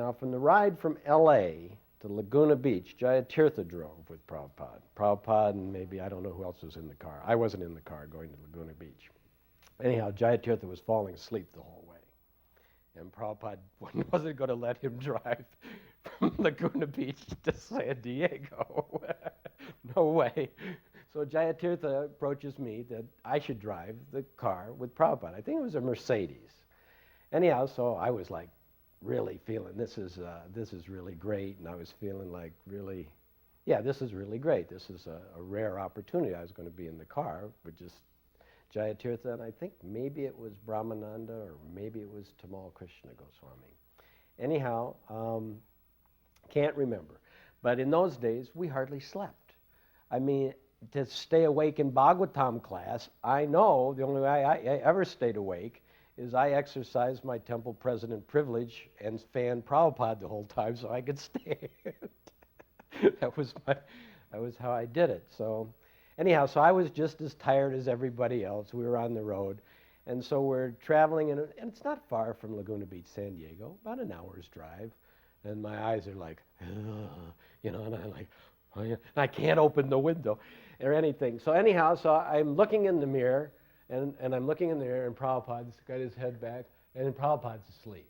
Now, from the ride from L.A. to Laguna Beach, Jayatirtha drove with Prabhupada. Prabhupada and maybe, I don't know who else was in the car. I wasn't in the car going to Laguna Beach. Anyhow, Jayatirtha was falling asleep the whole way. And Prabhupada wasn't going to let him drive from Laguna Beach to San Diego. No way. So Jayatirtha approaches me that I should drive the car with Prabhupada. I think it was a Mercedes. Anyhow, so I was like really feeling this is really great, and I was feeling like really, yeah, this is really great. This is a rare opportunity. I was going to be in the car with just Jayatirtha, and I think maybe it was Brahmananda or maybe it was Tamal Krishna Goswami. Anyhow, can't remember. But in those days, we hardly slept. I mean, to stay awake in Bhagavatam class, I know the only way I ever stayed awake is I exercised my temple president privilege and fanned Prabhupada the whole time so I could stand. That was how I did it. So anyhow, so I was just as tired as everybody else. We were on the road. And so we're traveling, and it's not far from Laguna Beach, San Diego, about an hour's drive. And my eyes are like, you know, and I'm like, oh, yeah. And I can't open the window or anything. So anyhow, so I'm looking in the mirror, and I'm looking in the mirror, and Prabhupada's got his head back, and Prabhupada's asleep.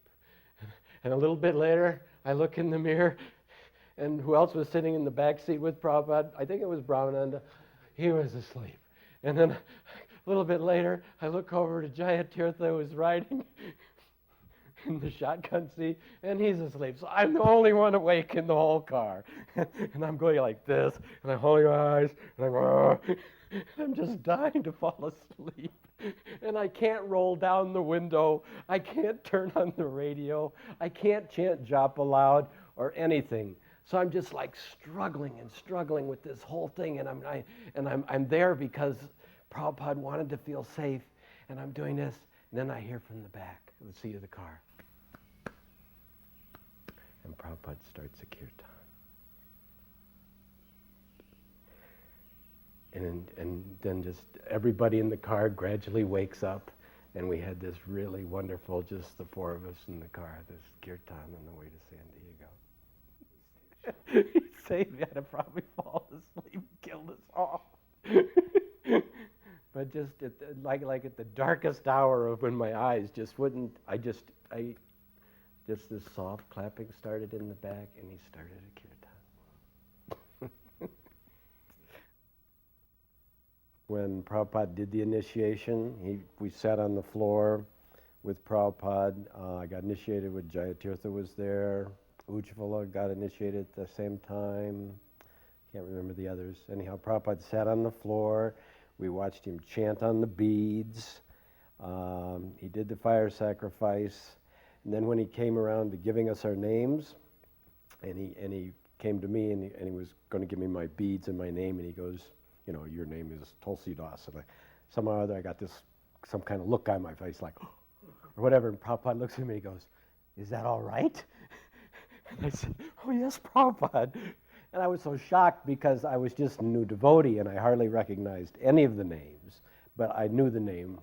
And a little bit later, I look in the mirror, and who else was sitting in the back seat with Prabhupada? I think it was Brahmananda. He was asleep. And then a little bit later, I look over to Jayatirtha, who was riding in the shotgun seat, and he's asleep. So I'm the only one awake in the whole car. And I'm going like this, and I'm holding my eyes, and I'm just dying to fall asleep. And I can't roll down the window. I can't turn on the radio. I can't chant japa aloud or anything. So I'm just like struggling with this whole thing, and I'm there because Prabhupada wanted to feel safe, and I'm doing this, and then I hear from the back of the seat of the car, and Prabhupada starts a kirtan. And then just everybody in the car gradually wakes up, and we had this really wonderful, just the four of us in the car, this kirtan on the way to San Diego. He saved me. I'd have probably fallen asleep, killed us all. But just like at the darkest hour of when my eyes just wouldn't, just this soft clapping started in the back, and he started a kirtan. When Prabhupada did the initiation, we sat on the floor with Prabhupada. I got initiated with Jayatirtha was there. Ujjvala got initiated at the same time. Can't remember the others. Anyhow, Prabhupada sat on the floor. We watched him chant on the beads. He did the fire sacrifice. And then when he came around to giving us our names, and he came to me, and he was going to give me my beads and my name, and he goes, you know, your name is Tulsi Das. And somehow or other I got some kind of look on my face, like, or whatever. And Prabhupada looks at me and goes, is that all right? And I said, oh yes, Prabhupada. And I was so shocked because I was just a new devotee and I hardly recognized any of the names, but I knew the name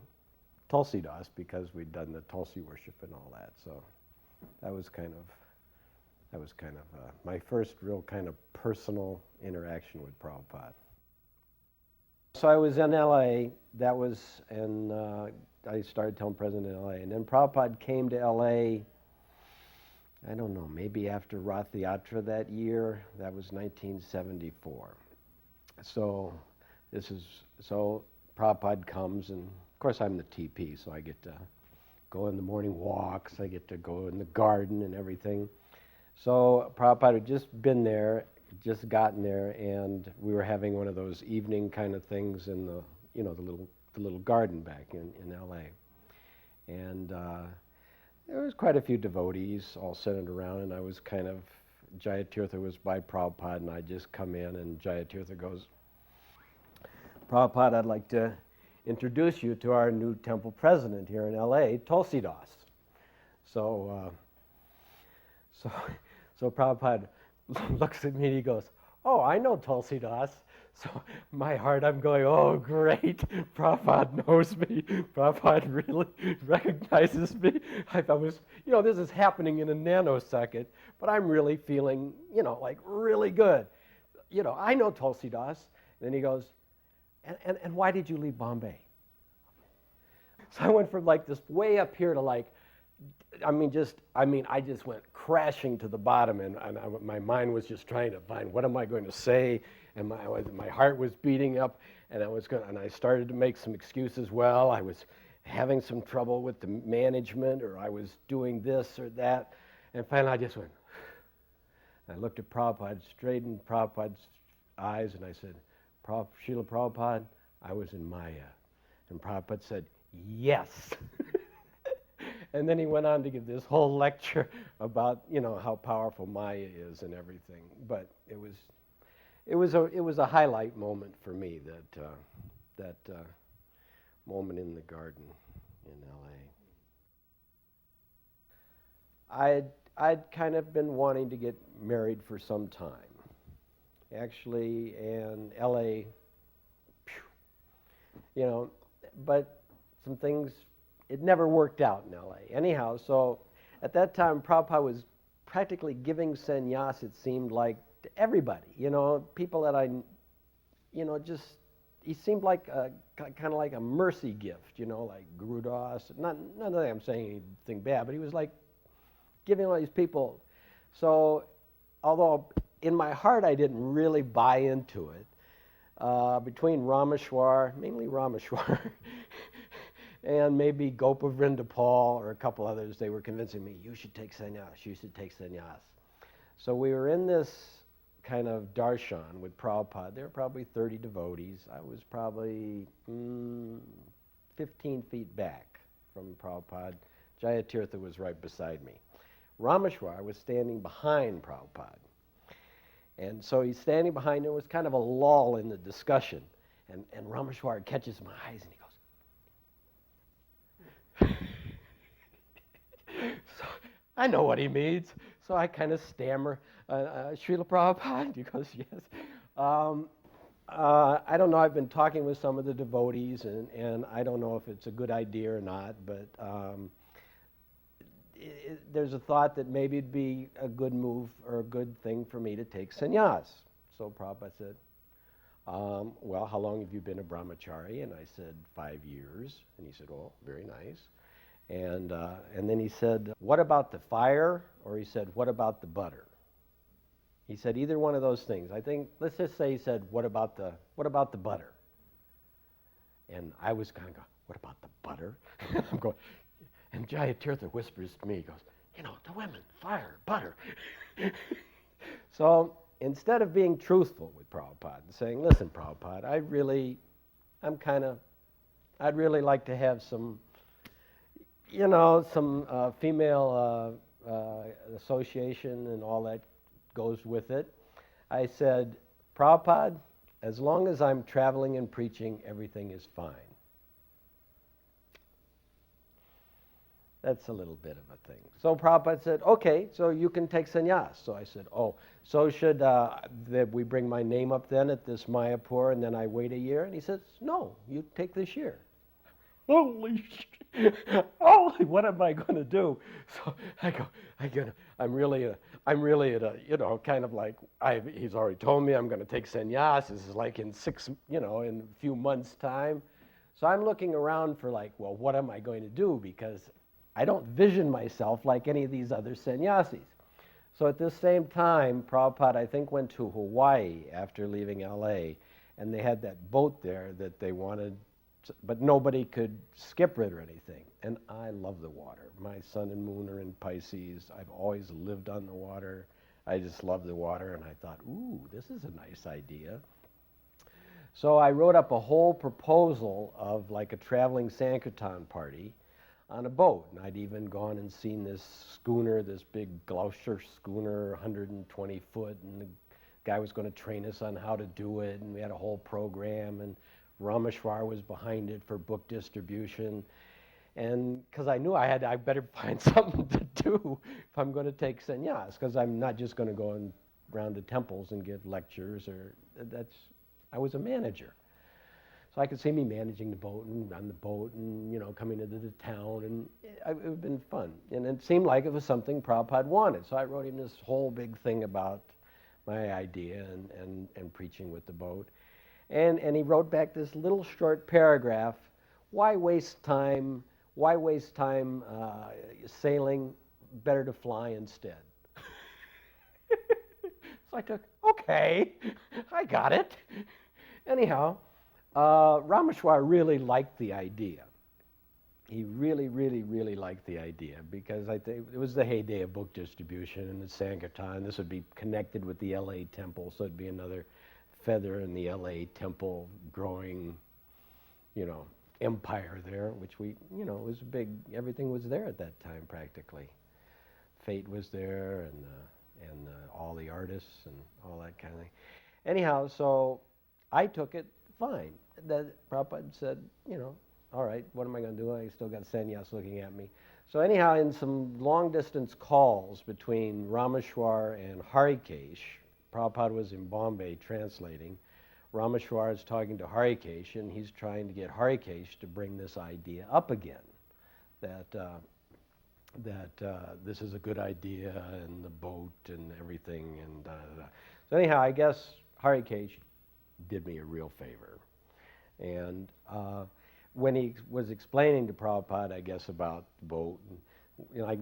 Tulsi Das because we'd done the Tulsi worship and all that. So that was kind of my first real kind of personal interaction with Prabhupada. So I was in L.A. That was, and I started telling President in L.A. And then Prabhupada came to L.A., I don't know, maybe after Rath Yatra that year. That was 1974. So Prabhupada comes, and of course I'm the TP, so I get to go on the morning walks, I get to go in the garden and everything. So Prabhupada had just been there, just gotten there, and we were having one of those evening kind of things in the, you know, the little garden back in LA. And there was quite a few devotees all centered around, and I was kind of, Jayatirtha was by Prabhupada, and I just come in, and Jayatirtha goes, Prabhupada, I'd like to introduce you to our new temple president here in LA, Tulsi Das. So Prabhupada looks at me and he goes, oh, I know Tulsi Das. So my heart, I'm going, oh, great. Prabhupada knows me. Prabhupada really recognizes me. I was, this is happening in a nanosecond, but I'm really feeling, like really good. I know Tulsi Das. And then he goes, and why did you leave Bombay? So I went from like this way up here to like, I just went crashing to the bottom, and my mind was just trying to find what am I going to say, and my heart was beating up, and I started to make some excuses. Well, I was having some trouble with the management, or I was doing this or that, and finally I just went. I looked at Prabhupada, straight in Prabhupada's eyes, and I said, Srila Prabhupada, I was in Maya. And Prabhupada said, yes. And then he went on to give this whole lecture about, how powerful Maya is and everything. But it was a highlight moment for me, that moment in the garden in L.A. I'd kind of been wanting to get married for some time. Actually, in L.A., but some things, it never worked out in L.A. Anyhow, so at that time, Prabhupada was practically giving sannyas, it seemed like, to everybody. People that just, he seemed like kind of like a mercy gift, like Guru Das. Not that I'm saying anything bad, but he was like giving all these people. So, although in my heart I didn't really buy into it, between Rameshwar, mainly Rameshwar, and maybe Gopa Vrindapal or a couple others, they were convincing me, you should take sannyas, you should take sannyas. So we were in this kind of darshan with Prabhupada. There were probably 30 devotees. I was probably 15 feet back from Prabhupada. Jayatirtha was right beside me. Rameshwar was standing behind Prabhupada. And so he's standing behind, there was kind of a lull in the discussion. And Rameshwar catches my eyes and he goes, so I know what he means. So I kind of stammer, Srila Prabhupada? He goes, yes. I don't know, I've been talking with some of the devotees, and I don't know if it's a good idea or not, but there's a thought that maybe it'd be a good move or a good thing for me to take sannyas. So Prabhupada said, well, how long have you been a brahmachari? And I said, 5 years. And he said, oh, very nice. And then he said, what about the fire? Or he said, what about the butter? He said, either one of those things. I think, let's just say he said, what about the butter? And I was kind of going, what about the butter? I'm going, and Jayatirtha whispers to me, he goes, the women, fire, butter. So instead of being truthful with Prabhupada and saying, listen, Prabhupada, I'd really like to have some, female association and all that goes with it. I said, Prabhupada, as long as I'm traveling and preaching, everything is fine. That's a little bit of a thing. So Prabhupada said, okay, so you can take sannyas. So I said, oh, so should that we bring my name up then at this Mayapur and then I wait a year? And he says, no, you take this year. Holy shit. Holy, what am I going to do? So I'm really at a, kind of like, he's already told me I'm going to take sannyas. This is like in in a few months' time. So I'm looking around for like, well, what am I going to do? Because I don't vision myself like any of these other sannyasis. So at this same time, Prabhupada, I think, went to Hawaii after leaving L.A., and they had that boat there that they wanted, but nobody could skip it or anything. And I love the water. My sun and moon are in Pisces. I've always lived on the water. I just love the water, and I thought, ooh, this is a nice idea. So I wrote up a whole proposal of like a traveling Sankirtan party on a boat. And I'd even gone and seen this schooner, this big Gloucester schooner, 120 foot, and the guy was going to train us on how to do it, and we had a whole program, and Rameshwar was behind it for book distribution. And because I knew I better find something to do if I'm going to take sannyas, because I'm not just going to go around the temples and give lectures, or that's I was a manager. So I could see me managing the boat and on the boat and, coming into the town, and it would have been fun. And it seemed like it was something Prabhupada wanted. So I wrote him this whole big thing about my idea and preaching with the boat. And he wrote back this little short paragraph, why waste time sailing, better to fly instead. So I took, okay, I got it. Anyhow, Rameshwar really liked the idea. He really, really, really liked the idea because I think it was the heyday of book distribution and the Sankirtan. This would be connected with the LA temple, so it'd be another feather in the LA temple growing, empire there, which was big. Everything was there at that time practically. Fate was there and all the artists and all that kind of thing. Anyhow, so I took it fine. Prabhupada said, all right, what am I going to do? I still got sannyas looking at me. So anyhow, in some long-distance calls between Rameshwar and Harikesh, Prabhupada was in Bombay translating. Rameshwar is talking to Harikesh, and he's trying to get Harikesh to bring this idea up again, that this is a good idea, and the boat and everything, and da-da-da. So anyhow, I guess Harikesh did me a real favor. And when he was explaining to Prabhupada, I guess, about the boat, and, I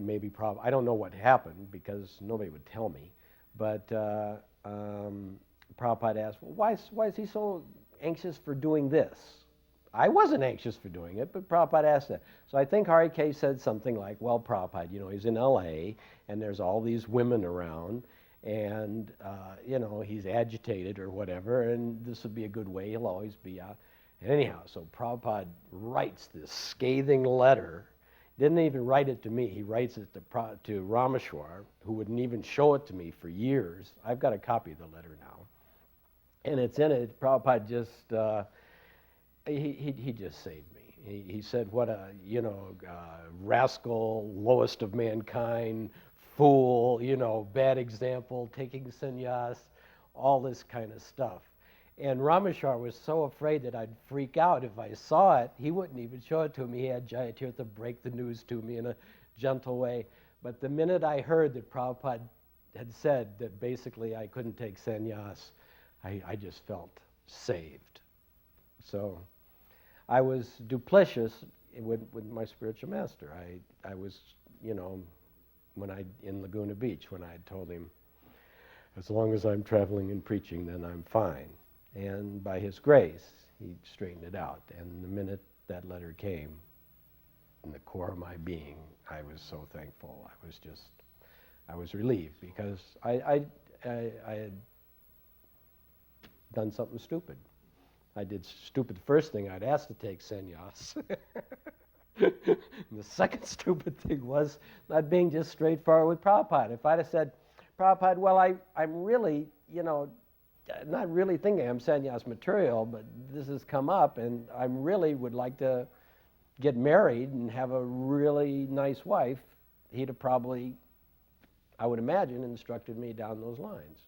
don't know what happened because nobody would tell me, but Prabhupada asked, well, why is he so anxious for doing this? I wasn't anxious for doing it, but Prabhupada asked that. So I think Harikesh said something like, well, Prabhupada, he's in LA, and there's all these women around, and, he's agitated or whatever, and this would be a good way, he'll always be out. And anyhow, so Prabhupada writes this scathing letter. Didn't even write it to me. He writes it to Rameshwar, who wouldn't even show it to me for years. I've got a copy of the letter now. And it's in it, Prabhupada just, he just saved me. He said, what a, rascal, lowest of mankind, fool, bad example, taking sannyas, all this kind of stuff. And Rameshwar was so afraid that I'd freak out if I saw it, he wouldn't even show it to me. He had Jayatirtha break the news to me in a gentle way. But the minute I heard that Prabhupada had said that basically I couldn't take sannyas, I just felt saved. So I was duplicitous with my spiritual master. I was, in Laguna Beach, when I had told him, as long as I'm traveling and preaching, then I'm fine. And by his grace, he straightened it out. And the minute that letter came, in the core of my being, I was so thankful. I was relieved because I had done something stupid. I did stupid first thing. I'd asked to take sannyas. And the second stupid thing was not being just straightforward with Prabhupada. If I'd have said, Prabhupada, well, I'm really, not really thinking I'm sannyas material, but this has come up, and I really would like to get married and have a really nice wife, he'd have probably, I would imagine, instructed me down those lines.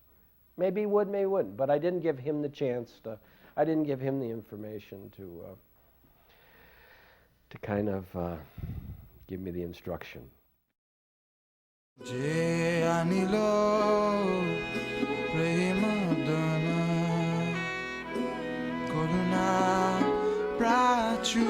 Maybe he would, maybe he wouldn't, but I didn't give him the chance to, I didn't give him the information to kind of give me the instruction. Je anilo premadana koruna prachu